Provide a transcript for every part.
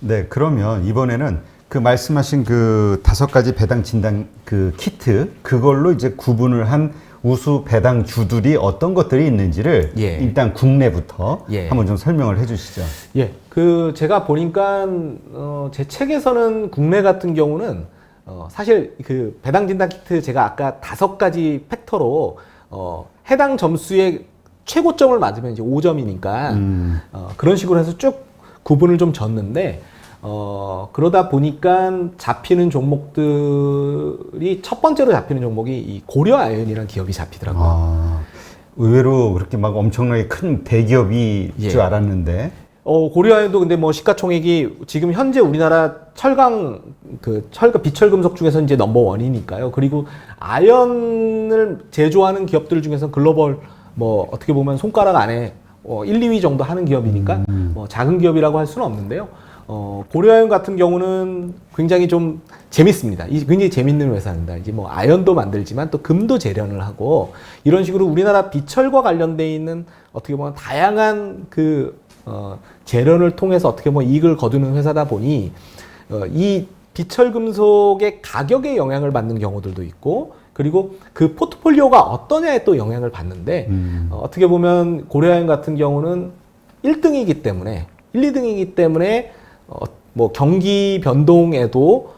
네, 그러면 이번에는 그 말씀하신 그 5가지 배당 진단 그 키트 그걸로 이제 구분을 한 우수 배당주들이 어떤 것들이 있는지를 예. 일단 국내부터 예. 한번 좀 설명을 해주시죠. 예, 그 제가 보니까 제 책에서는 국내 같은 경우는 사실 그 배당 진단 키트 제가 아까 5가지 팩터로 해당 점수의 최고점을 맞으면 이제 5점이니까 그런 식으로 해서 쭉 구분을 좀 졌는데 그러다 보니까 잡히는 종목들이 첫 번째로 잡히는 종목이 이 고려아연이라는 기업이 잡히더라고요. 아, 의외로 그렇게 막 엄청나게 큰 대기업이 예. 줄 알았는데. 고려아연도 근데 뭐 시가총액이 지금 현재 우리나라 비철금속 중에서 이제 넘버원이니까요. 그리고 아연을 제조하는 기업들 중에서 글로벌 뭐 어떻게 보면 손가락 안에 1, 2위 정도 하는 기업이니까 뭐 작은 기업이라고 할 수는 없는데요. 고려아연 같은 경우는 굉장히 좀 재밌습니다. 굉장히 재밌는 회사입니다. 이제 뭐 아연도 만들지만 또 금도 재련을 하고 이런 식으로 우리나라 비철과 관련돼 있는 어떻게 보면 다양한 재련을 통해서 어떻게 보면 이익을 거두는 회사다 보니 이 비철 금속의 가격에 영향을 받는 경우들도 있고 그리고 그 포트폴리오가 어떠냐에 또 영향을 받는데 어떻게 보면 고려아연 같은 경우는 1등이기 때문에 1, 2등이기 때문에 뭐 경기 변동에도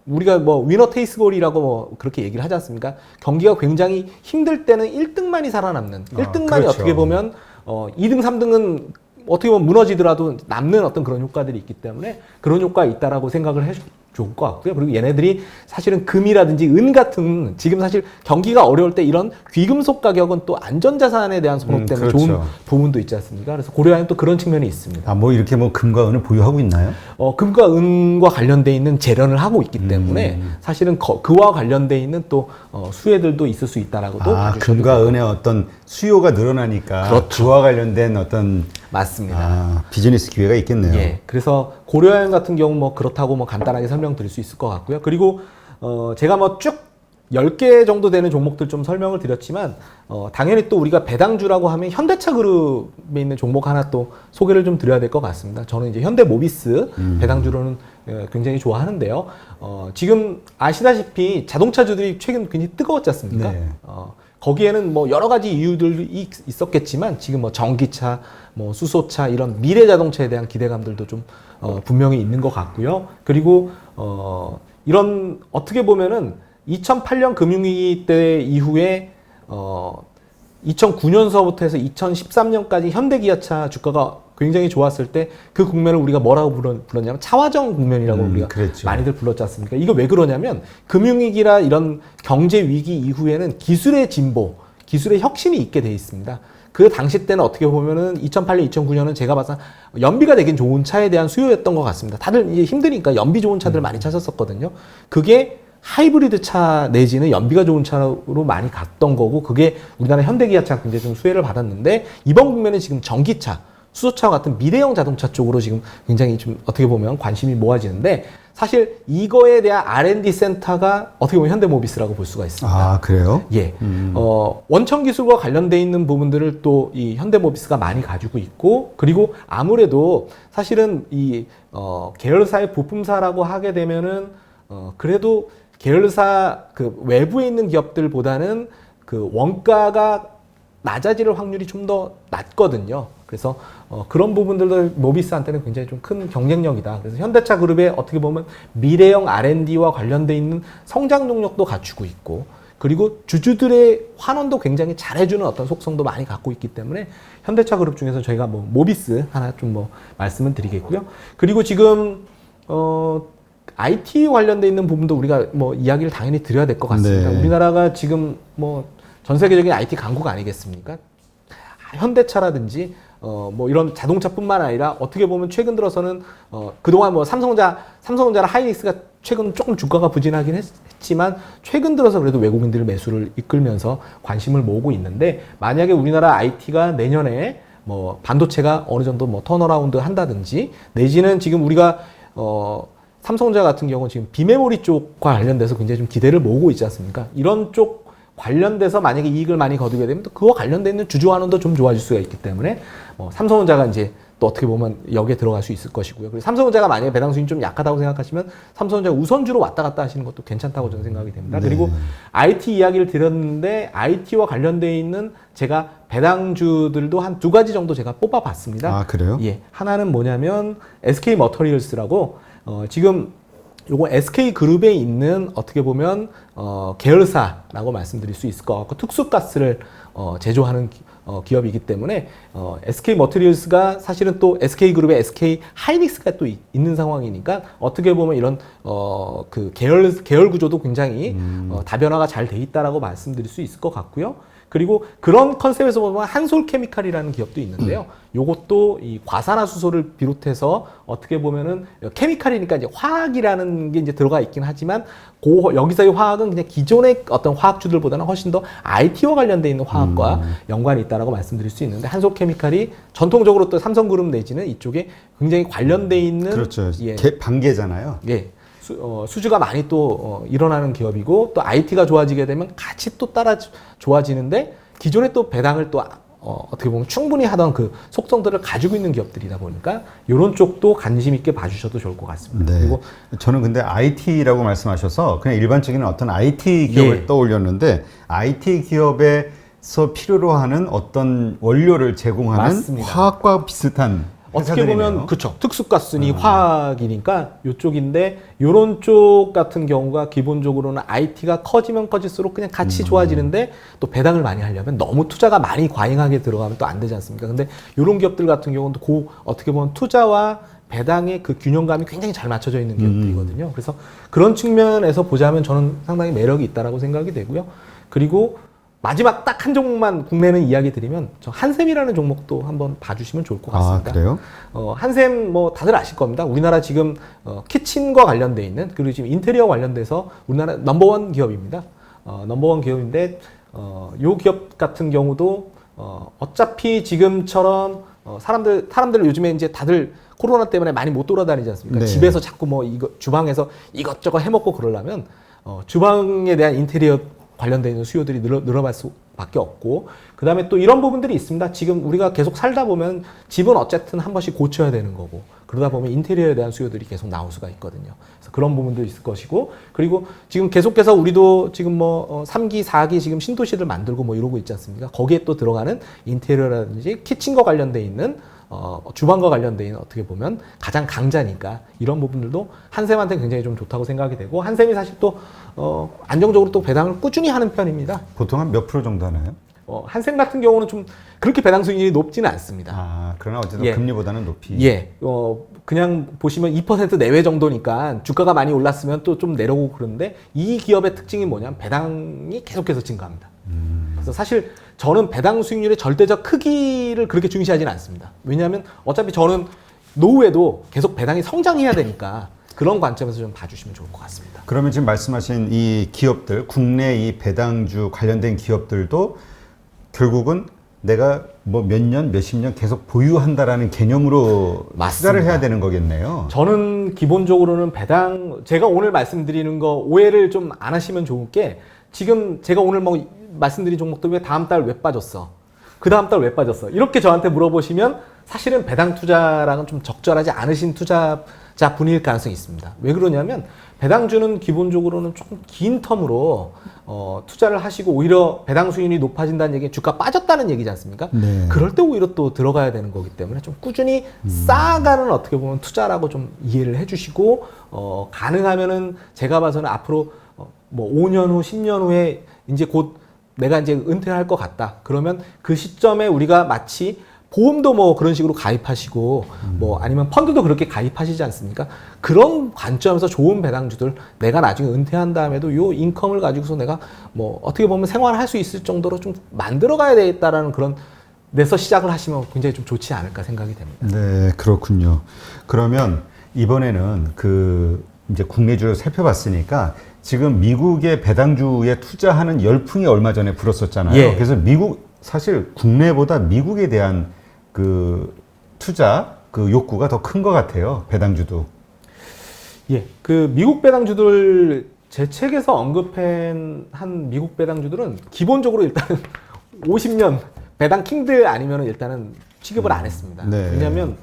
우리가 뭐 위너 테이스볼이라고 뭐 그렇게 얘기를 하지 않습니까? 경기가 굉장히 힘들 때는 1등만이 살아남는 1등만이 그렇죠. 어떻게 보면 2등, 3등은 어떻게 보면 무너지더라도 남는 어떤 그런 효과들이 있기 때문에 그런 효과가 있다라고 생각을 해도 좋을 것 같고요. 그리고 얘네들이 사실은 금이라든지 은 같은 지금 사실 경기가 어려울 때 이런 귀금속 가격은 또 안전자산에 대한 선호 때문에 그렇죠. 좋은 부분도 있지 않습니까? 그래서 고려아연 또 그런 측면이 있습니다. 아, 뭐 이렇게 뭐 금과 은을 보유하고 있나요? 금과 은과 관련돼 있는 재련을 하고 있기 때문에 사실은 그와 관련돼 있는 또 수혜들도 있을 수 있다라고도 봐주셔도 금과 은의 어떤 수요가 늘어나니까 그렇죠. 그와 관련된 어떤 맞습니다. 비즈니스 기회가 있겠네요. 예. 그래서 고려아연 같은 경우 뭐 그렇다고 뭐 간단하게 설명드릴 수 있을 것 같고요. 그리고 제가 뭐 쭉 10개 정도 되는 종목들 좀 설명을 드렸지만 당연히 또 우리가 배당주라고 하면 현대차 그룹에 있는 종목 하나 또 소개를 좀 드려야 될 것 같습니다. 저는 이제 현대모비스 배당주로는 굉장히 좋아하는데요. 지금 아시다시피 자동차주들이 최근 굉장히 뜨거웠지 않습니까? 네. 거기에는 뭐 여러 가지 이유들이 있었겠지만 지금 뭐 전기차, 뭐 수소차 이런 미래 자동차에 대한 기대감들도 좀 분명히 있는 것 같고요. 그리고 이런 어떻게 보면은 2008년 금융위기 때 이후에 2009년서부터 해서 2013년까지 현대기아차 주가가 굉장히 좋았을 때 그 국면을 우리가 뭐라고 불렀냐면 차화정 국면이라고 우리가 그랬죠. 많이들 불렀지 않습니까? 이거 왜 그러냐면 금융위기라 이런 경제위기 이후에는 기술의 진보, 기술의 혁신이 있게 돼 있습니다. 그 당시 때는 어떻게 보면은 2008년, 2009년은 제가 봐서 연비가 되긴 좋은 차에 대한 수요였던 것 같습니다. 다들 이제 힘드니까 연비 좋은 차들 많이 찾았었거든요. 그게 하이브리드 차 내지는 연비가 좋은 차로 많이 갔던 거고 그게 우리나라 현대기아차가 굉장히 좀 수혜를 받았는데 이번 국면은 지금 전기차, 수소차 같은 미래형 자동차 쪽으로 지금 굉장히 좀 어떻게 보면 관심이 모아지는데 사실 이거에 대한 R&D 센터가 어떻게 보면 현대모비스라고 볼 수가 있습니다. 아, 그래요? 예. 원천 기술과 관련돼 있는 부분들을 또 이 현대모비스가 많이 가지고 있고 그리고 아무래도 사실은 이 계열사의 부품사라고 하게 되면은 그래도 계열사 그 외부에 있는 기업들보다는 그 원가가 낮아질 확률이 좀 더 낮거든요. 그래서 그런 부분들도 모비스한테는 굉장히 좀 큰 경쟁력이다. 그래서 현대차 그룹에 어떻게 보면 미래형 R&D와 관련돼 있는 성장 동력도 갖추고 있고 그리고 주주들의 환원도 굉장히 잘해주는 어떤 속성도 많이 갖고 있기 때문에 현대차 그룹 중에서 저희가 뭐 모비스 하나 좀 뭐 말씀을 드리겠고요. 그리고 지금 IT 관련돼 있는 부분도 우리가 뭐 이야기를 당연히 드려야 될 것 같습니다. 네. 우리나라가 지금 뭐 전 세계적인 IT 강국 아니겠습니까? 현대차라든지 뭐 이런 자동차뿐만 아니라 어떻게 보면 최근 들어서는 그동안 뭐 삼성전자나 하이닉스가 최근 조금 주가가 부진하긴 했지만 최근 들어서 그래도 외국인들 매수를 이끌면서 관심을 모으고 있는데 만약에 우리나라 IT가 내년에 뭐 반도체가 어느 정도 뭐 턴어라운드 한다든지 내지는 지금 우리가 삼성전자 같은 경우는 지금 비메모리 쪽과 관련돼서 굉장히 좀 기대를 모으고 있지 않습니까? 이런 쪽 관련돼서 만약에 이익을 많이 거두게 되면 또 그와 관련돼 있는 주주 환원도 좀 좋아질 수가 있기 때문에 삼성전자가 이제 또 어떻게 보면 여기에 들어갈 수 있을 것이고요. 그리고 삼성전자가 만약에 배당 수익이 좀 약하다고 생각하시면 삼성전자 우선주로 왔다 갔다 하시는 것도 괜찮다고 저는 생각이 됩니다. 네. 그리고 IT 이야기를 드렸는데 IT와 관련되어 있는 제가 배당주들도 한 두 가지 정도 제가 뽑아봤습니다. 아, 그래요? 예, 하나는 뭐냐면 SK 머터리얼스라고 지금 요거 SK 그룹에 있는 어떻게 보면 계열사라고 말씀드릴 수 있을 것 같고 특수가스를 제조하는 기업이기 때문에 SK 머터리얼스가 사실은 또 SK 그룹에 SK 하이닉스가 또 있는 상황이니까 어떻게 보면 이런 그 계열 구조도 굉장히 다변화가 잘 돼 있다라고 말씀드릴 수 있을 것 같고요. 그리고 그런 컨셉에서 보면 한솔케미칼이라는 기업도 있는데요. 요것도 이 과산화수소를 비롯해서 어떻게 보면은 케미칼이니까 이제 화학이라는 게 이제 들어가 있긴 하지만 여기서의 화학은 그냥 기존의 어떤 화학주들보다는 훨씬 더 IT와 관련돼 있는 화학과 연관이 있다라고 말씀드릴 수 있는데 한솔케미칼이 전통적으로 또 삼성그룹 내지는 이쪽에 굉장히 관련돼 있는 그렇죠. 예, 반개잖아요. 예. 수주가 많이 또 일어나는 기업이고 또 IT가 좋아지게 되면 같이 또 따라 좋아지는데 기존에 또 배당을 또 어떻게 보면 충분히 하던 그 속성들을 가지고 있는 기업들이다 보니까 이런 쪽도 관심 있게 봐주셔도 좋을 것 같습니다. 네. 그리고 저는 근데 IT라고 말씀하셔서 그냥 일반적인 어떤 IT 기업을 예. 떠올렸는데 IT 기업에서 필요로 하는 어떤 원료를 제공하는 맞습니다. 화학과 비슷한 어떻게 회사들이네요. 보면 그쵸 특수가스니 화학이니까 요쪽인데 요런 쪽 같은 경우가 기본적으로는 IT가 커지면 커질수록 그냥 같이 좋아지는데 또 배당을 많이 하려면 너무 투자가 많이 과잉하게 들어가면 또 안 되지 않습니까? 근데 요런 기업들 같은 경우는 또 어떻게 보면 투자와 배당의 그 균형감이 굉장히 잘 맞춰져 있는 기업들이거든요. 그래서 그런 측면에서 보자면 저는 상당히 매력이 있다라고 생각이 되고요. 그리고 마지막 딱 한 종목만 국내는 이야기 드리면 저 한샘이라는 종목도 한번 봐주시면 좋을 것 같습니다. 아, 그래요? 한샘 뭐 다들 아실 겁니다. 우리나라 지금 키친과 관련돼 있는 그리고 지금 인테리어 관련돼서 우리나라 넘버원 기업입니다. 넘버원 기업인데 요 기업 같은 경우도 어차피 지금처럼 사람들 요즘에 이제 다들 코로나 때문에 많이 못 돌아다니지 않습니까? 네. 집에서 자꾸 뭐 주방에서 이것저것 해먹고 그러려면 주방에 대한 인테리어 관련되어 있는 수요들이 늘어날 수밖에 없고 그 다음에 또 이런 부분들이 있습니다. 지금 우리가 계속 살다 보면 집은 어쨌든 한 번씩 고쳐야 되는 거고 그러다 보면 인테리어에 대한 수요들이 계속 나올 수가 있거든요. 그래서 그런 부분도 있을 것이고 그리고 지금 계속해서 우리도 지금 뭐 3기, 4기 지금 신도시들 만들고 뭐 이러고 있지 않습니까? 거기에 또 들어가는 인테리어라든지 키친과 관련되어 있는 주방과 관련되어 있는 어떻게 보면 가장 강자니까 이런 부분들도 한샘한테 굉장히 좀 좋다고 생각이 되고 한샘이 사실 또 안정적으로 또 배당을 꾸준히 하는 편입니다. 보통 한 몇 프로 정도 하나요? 한샘 같은 경우는 좀 그렇게 배당 수익률이 높지는 않습니다. 아, 그러나 어쨌든 예. 금리보다는 높이. 예, 그냥 보시면 2% 내외 정도니까 주가가 많이 올랐으면 또 좀 내려오고 그러는데 이 기업의 특징이 뭐냐면 배당이 계속해서 증가합니다. 그래서 사실 저는 배당 수익률의 절대적 크기를 그렇게 중시하지는 않습니다. 왜냐하면 어차피 저는 노후에도 계속 배당이 성장해야 되니까 그런 관점에서 좀 봐주시면 좋을 것 같습니다. 그러면 지금 말씀하신 이 기업들, 국내 이 배당주 관련된 기업들도 결국은 내가 뭐 몇 년, 몇십 년 계속 보유한다라는 개념으로 맞습니다. 투자를 해야 되는 거겠네요. 저는 기본적으로는 배당, 제가 오늘 말씀드리는 거 오해를 좀 안 하시면 좋을 게 지금 제가 오늘 뭐 말씀드린 종목도 왜 다음 달 왜 빠졌어? 그 다음 달 왜 빠졌어? 이렇게 저한테 물어보시면 사실은 배당 투자랑은 좀 적절하지 않으신 투자자 분일 가능성이 있습니다. 왜 그러냐면 배당주는 기본적으로는 조금 긴 텀으로 투자를 하시고 오히려 배당 수익률이 높아진다는 얘기는 주가 빠졌다는 얘기지 않습니까? 네. 그럴 때 오히려 또 들어가야 되는 거기 때문에 좀 꾸준히 쌓아가는 어떻게 보면 투자라고 좀 이해를 해주시고 가능하면은 제가 봐서는 앞으로 뭐 5년 후, 10년 후에 이제 곧 내가 이제 은퇴할 것 같다. 그러면 그 시점에 우리가 마치 보험도 뭐 그런 식으로 가입하시고 뭐 아니면 펀드도 그렇게 가입하시지 않습니까? 그런 관점에서 좋은 배당주들 내가 나중에 은퇴한 다음에도 요 인컴을 가지고서 내가 뭐 어떻게 보면 생활할 수 있을 정도로 좀 만들어 가야 되겠다라는 그런 데서 시작을 하시면 굉장히 좀 좋지 않을까 생각이 됩니다. 네, 그렇군요. 그러면 이번에는 그 이제 국내주를 살펴봤으니까 지금 미국의 배당주에 투자하는 열풍이 얼마 전에 불었었잖아요. 예. 그래서 미국 사실 국내보다 미국에 대한 그 투자 그 욕구가 더 큰 것 같아요. 배당주도. 예, 그 미국 배당주들 제 책에서 언급한 한 미국 배당주들은 기본적으로 일단은 50년 배당 킹들 아니면은 일단은 취급을 안 했습니다. 네. 왜냐하면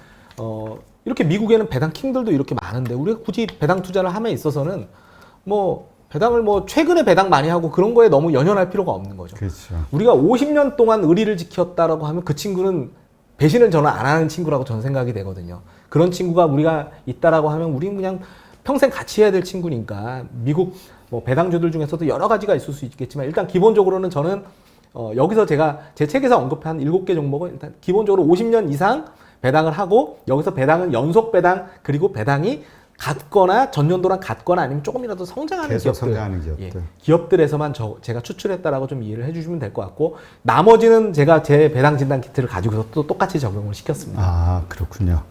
이렇게 미국에는 배당 킹들도 이렇게 많은데 우리가 굳이 배당 투자를 함에 있어서는 뭐 배당을 뭐 최근에 배당 많이 하고 그런 거에 너무 연연할 필요가 없는 거죠. 그렇죠. 우리가 50년 동안 의리를 지켰다라고 하면 그 친구는 배신을 저는 안 하는 친구라고 저는 생각이 되거든요. 그런 친구가 우리가 있다라고 하면 우리는 그냥 평생 같이 해야 될 친구니까 미국 뭐 배당주들 중에서도 여러 가지가 있을 수 있겠지만 일단 기본적으로는 저는 여기서 제가 제 책에서 언급한 7개 종목은 일단 기본적으로 50년 이상 배당을 하고 여기서 배당은 연속 배당 그리고 배당이 같거나 전년도랑 같거나 아니면 조금이라도 성장하는 계속 기업들, 성장하는 기업들. 예, 기업들에서만 제가 추출했다라고 좀 이해를 해주시면 될 것 같고 나머지는 제가 제 배당 진단 키트를 가지고서 또 똑같이 적용을 시켰습니다. 아, 그렇군요.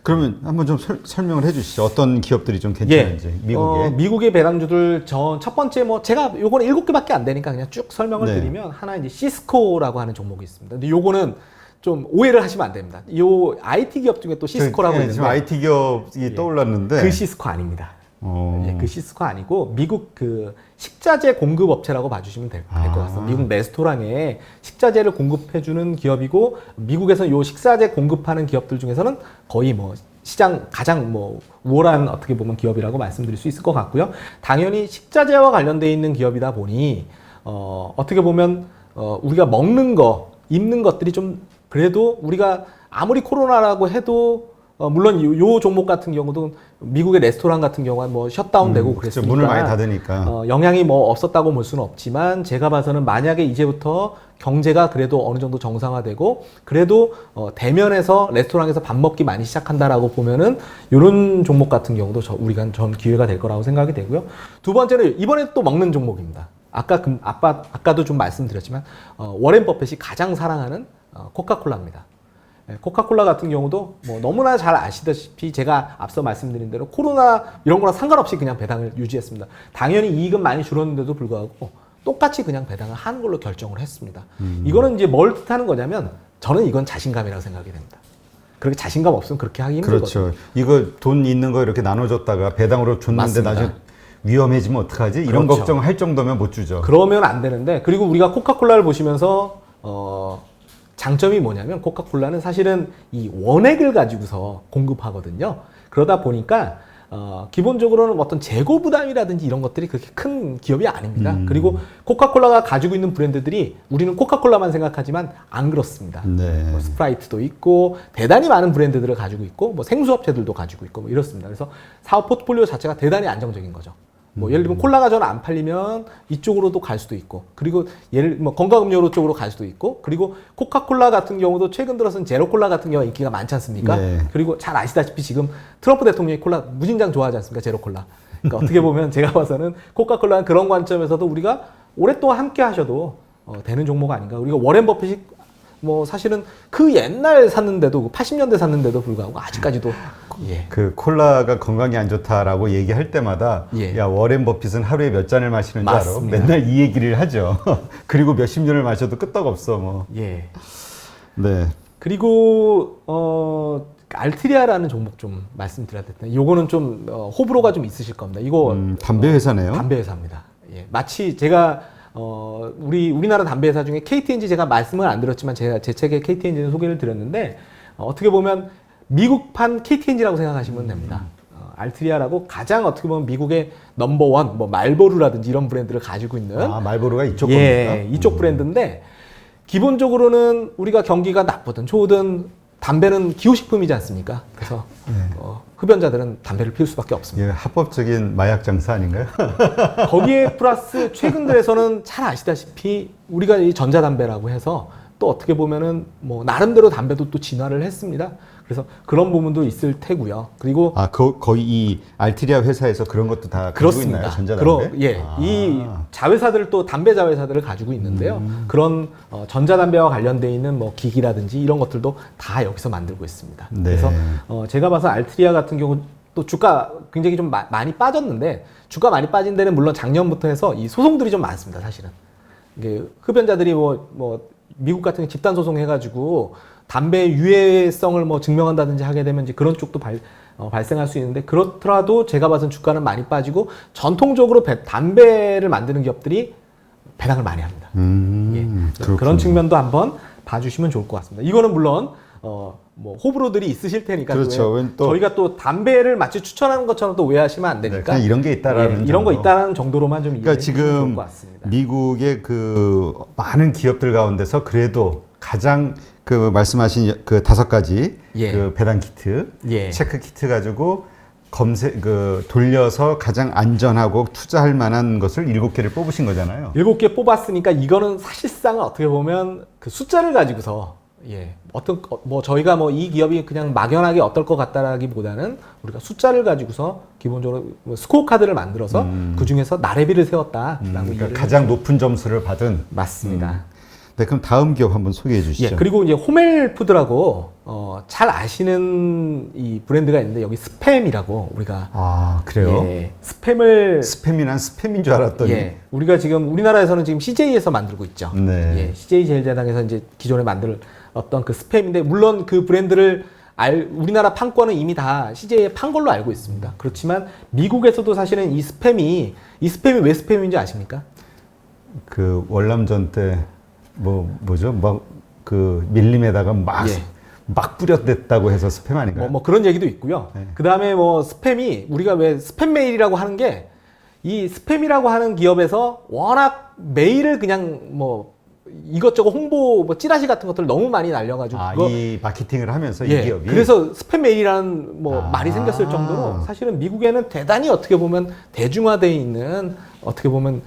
그러면 한번 좀 설명을 해주시죠. 어떤 기업들이 좀 괜찮은지 미국에. 미국의 배당주들 첫 번째 뭐 제가 요거는 7개밖에 안 되니까 그냥 쭉 설명을 네. 드리면 하나 이제 시스코라고 하는 종목이 있습니다. 근데 요거는 좀 오해를 하시면 안 됩니다. 요 IT 기업 중에 또 시스코라고 있는데 지금 IT 기업이 떠올랐는데 그 시스코 아닙니다. 어. 예, 그 시스코 아니고 미국 그 식자재 공급 업체라고 봐주시면 될 것 같습니다. 미국 레스토랑에 식자재를 공급해주는 기업이고 미국에서 요 식자재 공급하는 기업들 중에서는 거의 뭐 시장 가장 뭐 우월한 어떻게 보면 기업이라고 말씀드릴 수 있을 것 같고요. 당연히 식자재와 관련돼 있는 기업이다 보니 어떻게 보면 우리가 먹는 거, 입는 것들이 좀 그래도 우리가 아무리 코로나라고 해도 물론 요 종목 같은 경우도 미국의 레스토랑 같은 경우는 뭐 셧다운되고 그랬으니까 문을 많이 닫으니까 영향이 뭐 없었다고 볼 수는 없지만 제가 봐서는 만약에 이제부터 경제가 그래도 어느 정도 정상화되고 그래도 대면에서 레스토랑에서 밥 먹기 많이 시작한다라고 보면은 이런 종목 같은 경우도 우리가 전 기회가 될 거라고 생각이 되고요. 두 번째는 이번에 또 먹는 종목입니다. 아까도 좀 말씀드렸지만 워렌 버핏이 가장 사랑하는 코카콜라입니다. 코카콜라 같은 경우도 뭐 너무나 잘 아시다시피 제가 앞서 말씀드린 대로 코로나 이런 거랑 상관없이 그냥 배당을 유지했습니다. 당연히 이익은 많이 줄었는데도 불구하고 똑같이 그냥 배당을 하는 걸로 결정을 했습니다. 이거는 이제 뭘 뜻하는 거냐면 저는 이건 자신감이라고 생각이 됩니다. 그렇게 자신감 없으면 그렇게 하기 힘들거든요. 그렇죠. 이거 돈 있는 거 이렇게 나눠줬다가 배당으로 줬는데 맞습니다. 나중에 위험해지면 어떡하지? 이런 그렇죠. 걱정할 정도면 못 주죠. 그러면 안 되는데 그리고 우리가 코카콜라를 보시면서 장점이 뭐냐면 코카콜라는 사실은 이 원액을 가지고서 공급하거든요. 그러다 보니까 기본적으로는 어떤 재고 부담이라든지 이런 것들이 그렇게 큰 기업이 아닙니다. 그리고 코카콜라가 가지고 있는 브랜드들이 우리는 코카콜라만 생각하지만 안 그렇습니다. 네. 뭐 스프라이트도 있고 대단히 많은 브랜드들을 가지고 있고 뭐 생수업체들도 가지고 있고 뭐 이렇습니다. 그래서 사업 포트폴리오 자체가 대단히 안정적인 거죠. 뭐 예를 들면 콜라가 전 안 팔리면 이쪽으로도 갈 수도 있고 그리고 건강음료 쪽으로 갈 수도 있고 그리고 코카콜라 같은 경우도 최근 들어서는 제로콜라 같은 경우가 인기가 많지 않습니까? 네. 그리고 잘 아시다시피 지금 트럼프 대통령이 콜라 무진장 좋아하지 않습니까? 제로콜라. 그러니까 어떻게 보면 제가 봐서는 코카콜라는 그런 관점에서도 우리가 오랫동안 함께 하셔도 되는 종목 아닌가. 우리가 워렌 버핏이 뭐 사실은 그 옛날 샀는데도 80년대 샀는데도 불구하고 아직까지도 예. 그 콜라가 건강에 안 좋다라고 얘기할 때마다 예. 야 워렌 버핏은 하루에 몇 잔을 마시는 줄 알아? 맞습니다. 맨날 이 얘기를 하죠. 그리고 몇십 년을 마셔도 끄떡 없어 뭐. 예. 네. 그리고 알트리아라는 종목 좀 말씀드려야 될 텐데 요거는 좀 호불호가 좀 있으실 겁니다. 이거 담배 회사네요. 담배 회사입니다. 예. 마치 제가 우리나라 담배 회사 중에 KT&G 제가 말씀을 안 드렸지만 제가 제 책에 KT&G는 소개를 드렸는데 어떻게 보면 미국판 KT&G라고 생각하시면 됩니다. 알트리아라고 가장 어떻게 보면 미국의 넘버원 뭐 말보루라든지 이런 브랜드를 가지고 있는 말보루가 이쪽 예, 겁니까? 이쪽 브랜드인데 기본적으로는 우리가 경기가 나쁘든 좋든 담배는 기호식품이지 않습니까? 그래서 흡연자들은 담배를 피울 수밖에 없습니다. 예, 합법적인 마약 장사 아닌가요? 거기에 플러스 최근 들에서는 잘 아시다시피 우리가 이 전자담배라고 해서 또 어떻게 보면은 뭐 나름대로 담배도 또 진화를 했습니다. 그래서 그런 부분도 있을 테고요. 그리고 거의 이 알트리아 회사에서 그런 것도 다 가지고 그렇습니다. 있나요? 전자담배? 예, 이 자회사들 또 담배 자회사들을 가지고 있는데요. 그런 전자담배와 관련돼 있는 뭐 기기라든지 이런 것들도 다 여기서 만들고 있습니다. 네. 그래서 제가 봐서 알트리아 같은 경우 또 주가 굉장히 좀 많이 빠졌는데 주가 많이 빠진 데는 물론 작년부터 해서 이 소송들이 좀 많습니다. 사실은 이게 흡연자들이 뭐 미국 같은 경우 집단 소송 해가지고 담배 유해성을 뭐 증명한다든지 하게 되면 이제 그런 쪽도 발생할 수 있는데 그렇더라도 제가 봐서는 주가는 많이 빠지고 전통적으로 담배를 만드는 기업들이 배당을 많이 합니다. 예. 그런 측면도 한번 봐주시면 좋을 것 같습니다. 이거는 물론 뭐 호불호들이 있으실 테니까 그렇죠. 왜 또- 저희가 또 담배를 마치 추천하는 것처럼 또 오해하시면 안 되니까 그냥 이런 게 있다라는 예, 이런 거 정도. 있다는 정도로만 좀 이해해 그러니까 주시면 좋을 지금 것 같습니다. 미국의 그 많은 기업들 가운데서 그래도 가장 그 말씀하신 그 5가지 예. 그 배당 키트, 예. 체크 키트 가지고 검색 그 돌려서 가장 안전하고 투자할 만한 것을 7개를 뽑으신 거잖아요. 7개 뽑았으니까 이거는 사실상은 어떻게 보면 그 숫자를 가지고서 뭐 저희가 뭐 이 기업이 그냥 막연하게 어떨 것 같다라기보다는 우리가 숫자를 가지고서 기본적으로 뭐 스코어 카드를 만들어서 그 중에서 나래비를 세웠다라고 그러니까 이해를 가장 높은 점수를 받은. 맞습니다. 네, 그럼 다음 기업 한번 소개해 주시죠. 예, 그리고 이제 호멜푸드라고 잘 아시는 이 브랜드가 있는데 여기 스팸이라고 우리가 아, 그래요? 예, 스팸을 스팸이 난 스팸인 줄 알았더니. 예, 우리가 지금 우리나라에서는 지금 CJ에서 만들고 있죠. 네. 예, CJ 제일제당에서 이제 기존에 만들 어떤 그 스팸인데 물론 그 브랜드를 우리나라 판권은 이미 다 CJ에 판 걸로 알고 있습니다. 그렇지만 미국에서도 사실은 이 스팸이 왜 스팸인지 아십니까? 그 월남전 때 뭐죠? 막 그 밀림에다가 막 예. 뿌렸댔다고 해서 스팸 아닌가요? 뭐 그런 얘기도 있고요. 네. 그 다음에 뭐 스팸이 우리가 왜 스팸 메일이라고 하는 게 이 스팸이라고 하는 기업에서 워낙 메일을 그냥 뭐 이것저것 홍보 뭐 찌라시 같은 것들을 너무 많이 날려가지고 그거 이 마케팅을 하면서 예, 이 기업이. 그래서 스팸 메일이라는 뭐 아. 말이 생겼을 정도로 사실은 미국에는 대단히 어떻게 보면 대중화되어 있는 어떻게 보면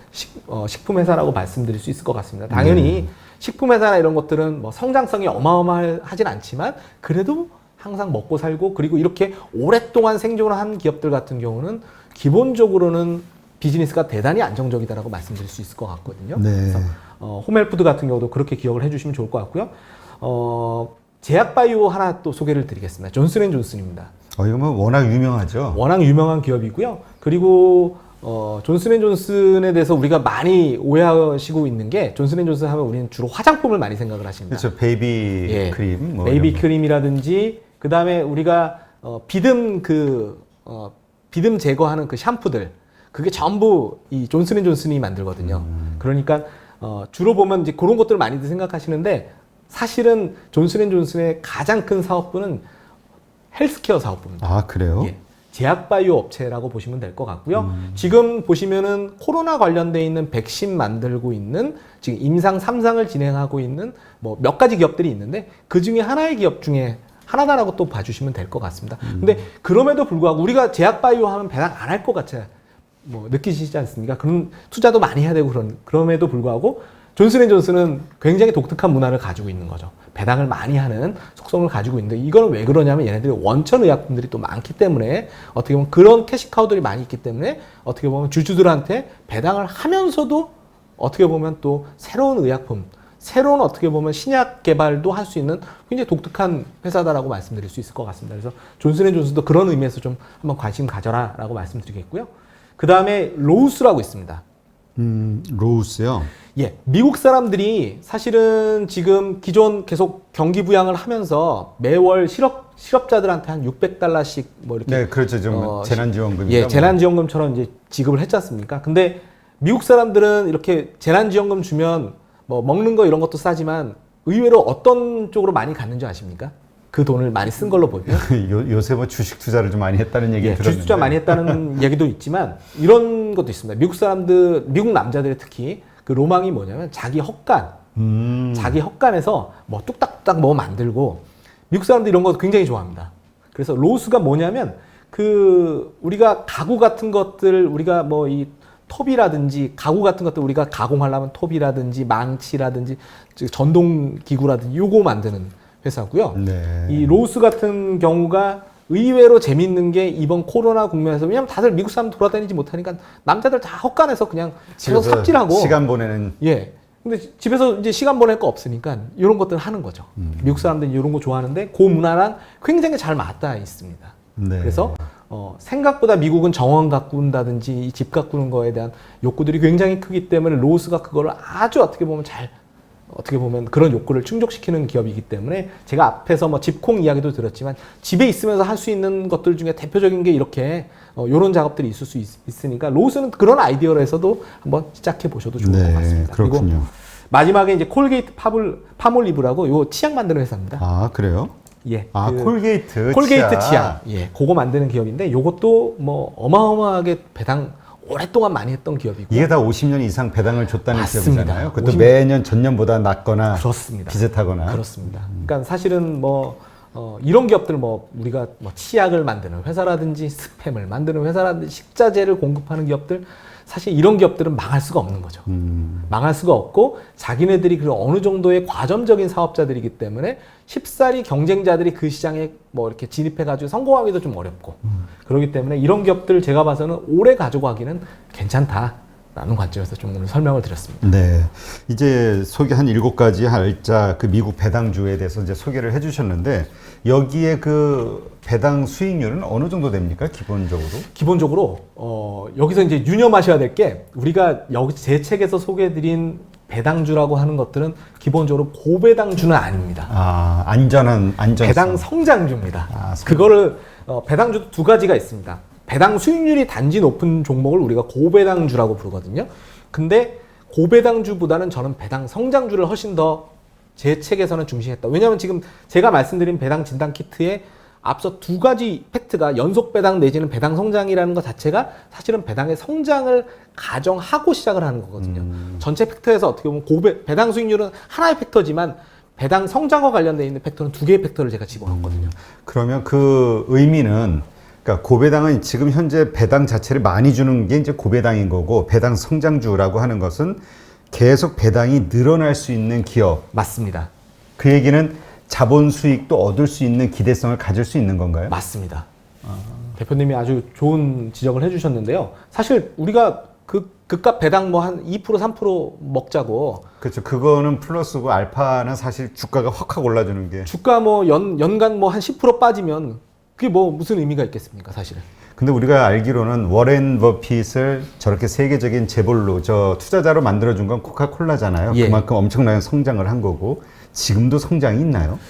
식품 회사라고 말씀드릴 수 있을 것 같습니다. 당연히 식품 회사나 이런 것들은 뭐 성장성이 어마어마하진 않지만 그래도 항상 먹고 살고 그리고 이렇게 오랫동안 생존을 한 기업들 같은 경우는 기본적으로는 비즈니스가 대단히 안정적이다라고 말씀드릴 수 있을 것 같거든요. 네. 그래서 호멜푸드 같은 경우도 그렇게 기억을 해주시면 좋을 것 같고요. 제약바이오 하나 또 소개를 드리겠습니다. 존슨앤존슨입니다. 이거 뭐 워낙 유명하죠. 워낙 유명한 기업이고요. 그리고 존슨앤존슨에 대해서 우리가 많이 오해하시고 있는 게 존슨앤존슨 하면 우리는 주로 화장품을 많이 생각을 하십니다. 그렇죠. 베이비 예. 크림. 뭐 베이비 이런 거. 크림이라든지 그 다음에 우리가 비듬 비듬 제거하는 그 샴푸들 그게 전부 이 존슨앤존슨이 만들거든요. 그러니까 주로 보면 이제 그런 것들을 많이들 생각하시는데 사실은 존슨앤존슨의 가장 큰 사업부는 헬스케어 사업부입니다. 아, 그래요? 예. 제약바이오 업체라고 보시면 될 것 같고요. 지금 보시면은 코로나 관련돼 있는 백신 만들고 있는 지금 임상 3상을 진행하고 있는 뭐 몇 가지 기업들이 있는데 그 중에 하나의 기업 중에 하나다라고 또 봐주시면 될 것 같습니다. 근데 그럼에도 불구하고 우리가 제약바이오 하면 배당 안 할 것 같아 뭐 느끼시지 않습니까? 그런 투자도 많이 해야 되고 그럼에도 불구하고 존슨앤존슨은 굉장히 독특한 문화를 가지고 있는 거죠. 배당을 많이 하는 속성을 가지고 있는데 이거는 왜 그러냐면 얘네들이 원천 의약품들이 또 많기 때문에 어떻게 보면 그런 캐시카우들이 많이 있기 때문에 어떻게 보면 주주들한테 배당을 하면서도 어떻게 보면 또 새로운 의약품, 새로운 어떻게 보면 신약 개발도 할 수 있는 굉장히 독특한 회사다라고 말씀드릴 수 있을 것 같습니다. 그래서 존슨앤존슨도 그런 의미에서 좀 한번 관심 가져라라고 말씀드리겠고요. 그 다음에 로우스라고 있습니다. 로우스요. 예, 미국 사람들이 사실은 지금 기존 계속 경기 부양을 하면서 매월 실업자들한테 한 $600씩 뭐 이렇게 네, 그렇죠. 좀 재난지원금이. 예, 재난지원금처럼 이제 지급을 했지 않습니까? 근데 미국 사람들은 이렇게 재난지원금 주면 뭐 먹는 거 이런 것도 싸지만 의외로 어떤 쪽으로 많이 갔는지 아십니까? 그 돈을 많이 쓴 걸로 보면 요새 뭐 주식 투자를 좀 많이 했다는 얘기 들었는데. 주식 투자 많이 했다는 얘기도 있지만 이런 것도 있습니다. 미국 남자들의 특히 그 로망이 뭐냐면 자기 헛간에서 뭐 뚝딱뚝딱 뭐 만들고 미국 사람들이 이런 거 굉장히 좋아합니다. 그래서 로스가 뭐냐면 그 우리가 가구 같은 것들 우리가 뭐 이 톱이라든지 가구 같은 것들 우리가 가공하려면 톱이라든지 망치라든지 전동 기구라든지 요거 만드는 회사고요. 네. 이 로스 같은 경우가 의외로 재밌는 게 이번 코로나 국면에서 왜냐면 다들 미국 사람 돌아다니지 못하니까 남자들 다 헛간에서 그냥 계속 집에서 삽질하고 시간 보내는. 예. 근데 집에서 이제 시간 보낼 거 없으니까 이런 것들 하는 거죠. 미국 사람들이 이런 거 좋아하는데 그 문화랑 굉장히 잘 맞닿아 있습니다. 네. 그래서 생각보다 미국은 정원 가꾼다든지 집 가꾸는 거에 대한 욕구들이 굉장히 크기 때문에 로스가 그거를 아주 어떻게 보면 그런 욕구를 충족시키는 기업이기 때문에 제가 앞에서 뭐 집콩 이야기도 들었지만 집에 있으면서 할 수 있는 것들 중에 대표적인 게 이렇게 이런 작업들이 있을 수 있으니까 로스는 그런 아이디어로 해서도 한번 시작해 보셔도 좋을 것 같습니다. 그렇군요. 그리고 마지막에 이제 콜게이트 파몰리브라고 요 치약 만드는 회사입니다. 아, 그래요? 예. 아, 콜게이트 치아. 예. 그거 만드는 기업인데 요것도 뭐 어마어마하게 배당 오랫동안 많이 했던 기업이고요. 이게 다 50년 이상 배당을 줬다는 맞습니다. 기업이잖아요. 그것도 50년. 매년 전년보다 낮거나 그렇습니다. 비슷하거나. 그렇습니다. 그러니까 사실은 뭐 이런 기업들 뭐 우리가 뭐 치약을 만드는 회사라든지 스팸을 만드는 회사라든지 식자재를 공급하는 기업들 사실 이런 기업들은 망할 수가 없는 거죠. 망할 수가 없고 자기네들이 그 어느 정도의 과점적인 사업자들이기 때문에 쉽사리 경쟁자들이 그 시장에 뭐 이렇게 진입해가지고 성공하기도 좀 어렵고 그렇기 때문에 이런 기업들 제가 봐서는 오래 가져가기는 괜찮다라는 관점에서 좀 오늘 설명을 드렸습니다. 네. 이제 소개한 7가지 알짜 그 미국 배당주에 대해서 이제 소개를 해 주셨는데 여기에 그 배당 수익률은 어느 정도 됩니까? 기본적으로? 기본적으로 여기서 이제 유념하셔야 될 게 우리가 여기 제 책에서 소개해드린 배당주라고 하는 것들은 기본적으로 고배당주는 아닙니다. 아, 안전성. 배당 성장주입니다. 아, 그거를 배당주도 두 가지가 있습니다. 배당 수익률이 단지 높은 종목을 우리가 고배당주라고 부르거든요. 근데 고배당주보다는 저는 배당 성장주를 훨씬 더 제 책에서는 중시했다. 왜냐하면 지금 제가 말씀드린 배당 진단 키트에 앞서 두 가지 팩트가 연속 배당 내지는 배당 성장이라는 것 자체가 사실은 배당의 성장을 가정하고 시작을 하는 거거든요. 전체 팩터에서 어떻게 보면 배당 수익률은 하나의 팩터지만 배당 성장과 관련되어 있는 팩터는 두 개의 팩터를 제가 집어넣었거든요. 그러면 그 의미는 그러니까 고배당은 지금 현재 배당 자체를 많이 주는 게 이제 고배당인 거고 배당 성장주라고 하는 것은 계속 배당이 늘어날 수 있는 기업. 맞습니다. 그 얘기는 자본 수익도 얻을 수 있는 기대성을 가질 수 있는 건가요? 맞습니다. 대표님이 아주 좋은 지적을 해주셨는데요. 사실 우리가 그값 배당 뭐 한 2% 3% 먹자고. 그렇죠. 그거는 플러스고 알파는 사실 주가가 확 올라주는 게. 주가 뭐 연간 뭐 한 10% 빠지면 그게 뭐 무슨 의미가 있겠습니까, 사실은. 근데 우리가 알기로는 워렌 버핏을 저렇게 세계적인 재벌로 투자자로 만들어준 건 코카콜라잖아요. 예. 그만큼 엄청나게 성장을 한 거고 지금도 성장이 있나요?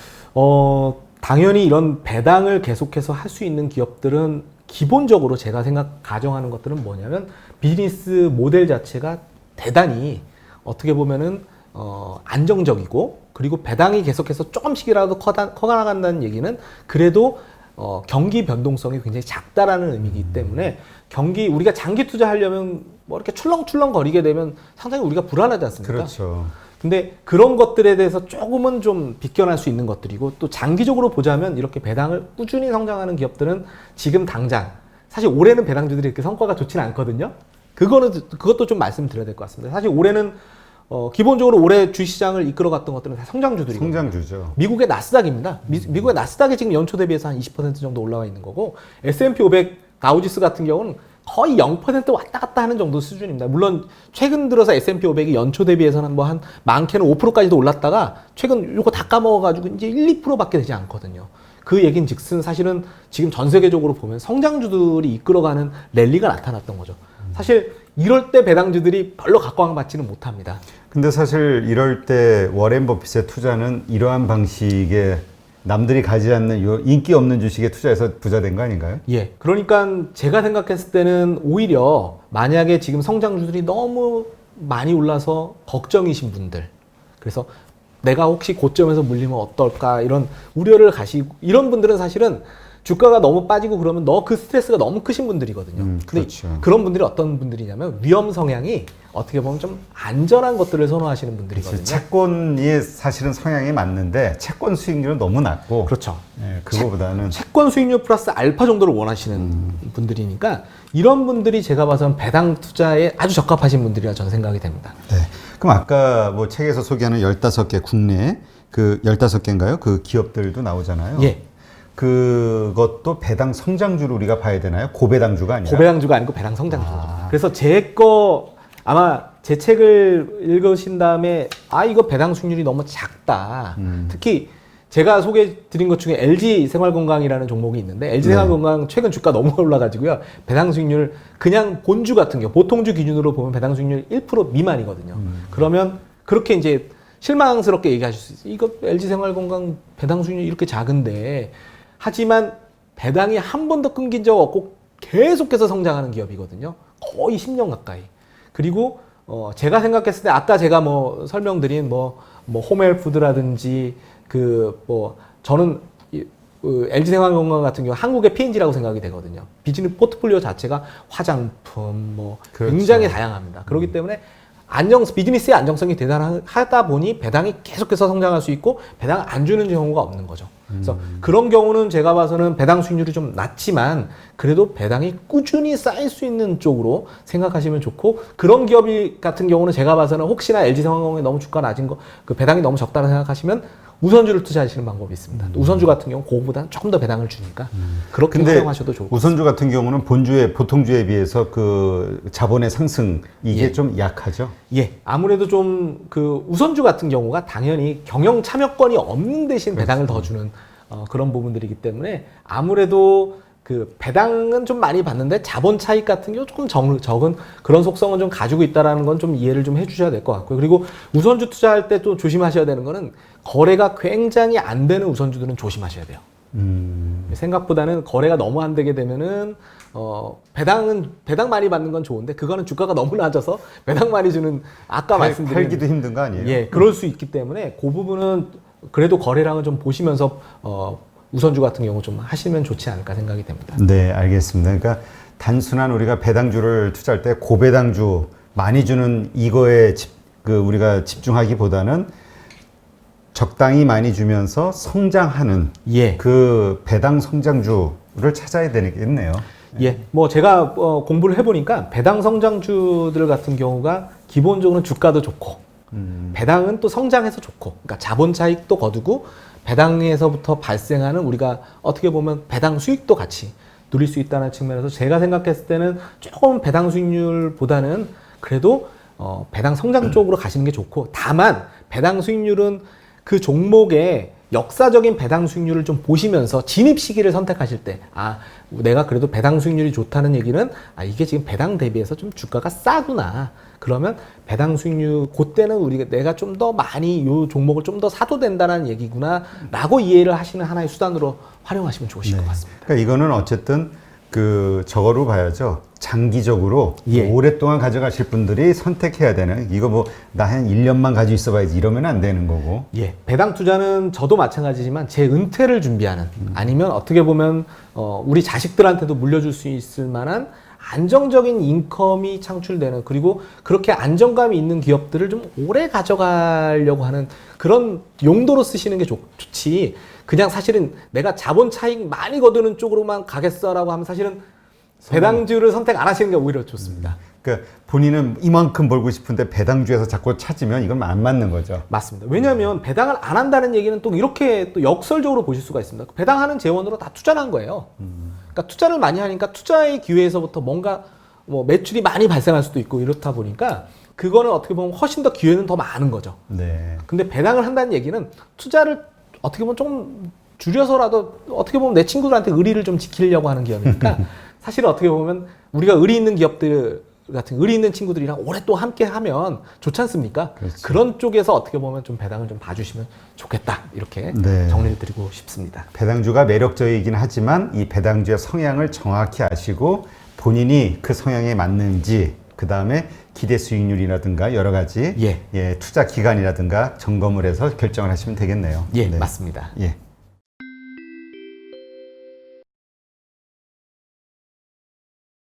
당연히 이런 배당을 계속해서 할 수 있는 기업들은 기본적으로 제가 가정하는 것들은 뭐냐면 비즈니스 모델 자체가 대단히 어떻게 보면은 안정적이고 그리고 배당이 계속해서 조금씩이라도 커나간다는 얘기는 그래도 경기 변동성이 굉장히 작다라는 의미이기 때문에 우리가 장기 투자하려면 뭐 이렇게 출렁출렁 거리게 되면 상당히 우리가 불안하지 않습니까? 그렇죠. 근데 그런 것들에 대해서 조금은 좀 비껴날 수 있는 것들이고 또 장기적으로 보자면 이렇게 배당을 꾸준히 성장하는 기업들은 당장 사실 올해는 배당주들이 이렇게 성과가 좋지는 않거든요. 그것도 좀 말씀드려야 될 것 같습니다. 사실 올해는 기본적으로 올해 주시장을 이끌어갔던 것들은 다 성장주들이거든요. 성장주죠. 미국의 나스닥입니다. 미국의 나스닥이 지금 연초 대비해서 한 20% 정도 올라와 있는 거고 S&P 500 다우지수 같은 경우는 거의 0% 왔다 갔다 하는 정도 수준입니다. 물론 최근 들어서 S&P 500이 연초 대비해서는 뭐 한 많게는 5%까지도 올랐다가 최근 요거 다 까먹어가지고 이제 1, 2%밖에 되지 않거든요. 그 얘기는 즉슨 사실은 지금 전 세계적으로 보면 성장주들이 이끌어가는 랠리가 나타났던 거죠. 사실 이럴 때 배당주들이 별로 각광받지는 못합니다. 근데 사실 이럴 때 워렌 버핏의 투자는 이러한 방식의 남들이 가지 않는 인기 없는 주식에 투자해서 부자 된 거 아닌가요? 예. 그러니까 제가 생각했을 때는 오히려 만약에 지금 성장주들이 너무 많이 올라서 걱정이신 분들, 그래서 내가 혹시 고점에서 물리면 어떨까 이런 우려를 가시고 이런 분들은 사실은 주가가 너무 빠지고 그러면 그 스트레스가 너무 크신 분들이거든요. 그렇죠. 근데 그런 분들이 어떤 분들이냐면 위험 성향이 어떻게 보면 좀 안전한 것들을 선호하시는 분들이거든요. 채권이 사실은 성향이 맞는데 채권 수익률은 너무 낮고 그렇죠. 네, 그거보다는 채권 수익률 플러스 알파 정도를 원하시는 분들이니까 이런 분들이 제가 봐서는 배당 투자에 아주 적합하신 분들이라 저는 생각이 됩니다. 네. 그럼 아까 뭐 책에서 소개하는 15개 국내 그 15개인가요? 그 기업들도 나오잖아요. 예. 그것도 배당 성장주로 우리가 봐야 되나요? 고배당주가 아니라. 고배당주가 아니고 배당 성장주입니다. 그래서 아마 제 책을 읽으신 다음에 이거 배당 수익률이 너무 작다. 특히 제가 소개해 드린 것 중에 LG 생활건강이라는 종목이 있는데 LG 생활건강 최근 주가 너무 올라가지고요. 배당 수익률 그냥 본주 같은 경우 보통주 기준으로 보면 배당 수익률 1% 미만이거든요. 그러면 그렇게 이제 실망스럽게 얘기하실 수 있어요. 이거 LG 생활건강 배당 수익률 이렇게 작은데 하지만 배당이 한 번도 끊긴 적 없고 계속해서 성장하는 기업이거든요. 거의 10년 가까이. 그리고 제가 생각했을 때 아까 제가 설명드린 홈헬푸드라든지 저는 LG생활건강 같은 경우 한국의 P&G라고 생각이 되거든요. 비즈니스 포트폴리오 자체가 화장품 뭐 그렇죠. 굉장히 다양합니다. 그렇기 때문에 비즈니스의 안정성이 대단하다 보니 배당이 계속해서 성장할 수 있고 배당 안 주는 경우가 없는 거죠. 그래서 그런 경우는 제가 봐서는 배당 수익률이 좀 낮지만 그래도 배당이 꾸준히 쌓일 수 있는 쪽으로 생각하시면 좋고, 그런 기업이 같은 경우는 제가 봐서는 혹시나 LG생활건강에 너무 주가 낮은 거, 그 배당이 너무 적다고 생각하시면 우선주를 투자하시는 방법이 있습니다. 우선주 같은 경우 그거보다는 조금 더 배당을 주니까 그렇게 활용하셔도 좋고. 우선주 같은 경우는 보통주에 비해서 그 자본의 상승 이게 예. 좀 약하죠. 예, 아무래도 좀 그 우선주 같은 경우가 당연히 경영 참여권이 없는 대신 배당을 더 주는 그런 부분들이기 때문에 아무래도 그 배당은 좀 많이 받는데 자본 차익 같은 경우 조금 적은 그런 속성은 좀 가지고 있다라는 건 좀 이해를 좀 해주셔야 될 것 같고요. 그리고 우선주 투자할 때 또 조심하셔야 되는 거는 거래가 굉장히 안 되는 우선주들은 조심하셔야 돼요. 생각보다는 거래가 너무 안 되게 되면은 배당 많이 받는 건 좋은데 그거는 주가가 너무 낮아서 배당 많이 주는 아까 말씀드린 팔기도 힘든 거 아니에요? 예, 그럴 수 있기 때문에 그 부분은 그래도 거래량을 좀 보시면서 우선주 같은 경우 좀 하시면 좋지 않을까 생각이 됩니다. 네, 알겠습니다. 그러니까 단순한 우리가 배당주를 투자할 때 고배당주 많이 주는 이거에 우리가 집중하기보다는 적당히 많이 주면서 성장하는 예. 그 배당 성장주를 찾아야 되겠네요. 예, 뭐 제가 공부를 해보니까 배당 성장주들 같은 경우가 기본적으로 주가도 좋고 배당은 또 성장해서 좋고, 그러니까 자본 차익도 거두고 배당에서부터 발생하는 우리가 어떻게 보면 배당 수익도 같이 누릴 수 있다는 측면에서 제가 생각했을 때는 조금 배당 수익률보다는 그래도 배당 성장 쪽으로 가시는 게 좋고, 다만 배당 수익률은 그 종목의 역사적인 배당 수익률을 좀 보시면서 진입 시기를 선택하실 때, 내가 그래도 배당 수익률이 좋다는 얘기는 이게 지금 배당 대비해서 좀 주가가 싸구나. 그러면 배당 수익률 그때는 내가 좀 더 많이 요 종목을 좀 더 사도 된다는 얘기구나라고 이해를 하시는 하나의 수단으로 활용하시면 좋으실 것 같습니다. 그러니까 이거는 어쨌든 저거로 봐야죠. 장기적으로 예. 오랫동안 가져가실 분들이 선택해야 되는, 이거 뭐 나 한 1년만 가지고 있어봐야지 이러면 안 되는 거고. 예, 배당 투자는 저도 마찬가지지만 제 은퇴를 준비하는, 아니면 어떻게 보면 우리 자식들한테도 물려줄 수 있을 만한 안정적인 인컴이 창출되는, 그리고 그렇게 안정감이 있는 기업들을 좀 오래 가져가려고 하는 그런 용도로 쓰시는 게 좋지, 그냥 사실은 내가 자본 차익 많이 거두는 쪽으로만 가겠어라고 하면 사실은 배당주를 선택 안 하시는 게 오히려 좋습니다. 그러니까 본인은 이만큼 벌고 싶은데 배당주에서 자꾸 찾으면 이건 안 맞는 거죠. 맞습니다. 왜냐하면 배당을 안 한다는 얘기는 또 이렇게 또 역설적으로 보실 수가 있습니다. 배당하는 재원으로 다 투자를 한 거예요. 그러니까 투자를 많이 하니까 투자의 기회에서부터 뭔가 뭐 매출이 많이 발생할 수도 있고 이렇다 보니까 그거는 어떻게 보면 훨씬 더 기회는 더 많은 거죠. 네. 근데 배당을 한다는 얘기는 투자를 어떻게 보면 좀 줄여서라도 어떻게 보면 내 친구들한테 의리를 좀 지키려고 하는 기업이니까 사실은 어떻게 보면 우리가 의리 있는 기업들 같은 의리 있는 친구들이랑 오랫동안 함께 하면 좋지 않습니까? 그렇죠. 그런 쪽에서 어떻게 보면 좀 배당을 좀 봐주시면 좋겠다, 이렇게 네. 정리를 드리고 싶습니다. 배당주가 매력적이긴 하지만 이 배당주의 성향을 정확히 아시고 본인이 그 성향에 맞는지, 그 다음에 기대 수익률이라든가 여러 가지 예. 투자 기간이라든가 점검을 해서 결정을 하시면 되겠네요. 예, 네. 맞습니다. 예.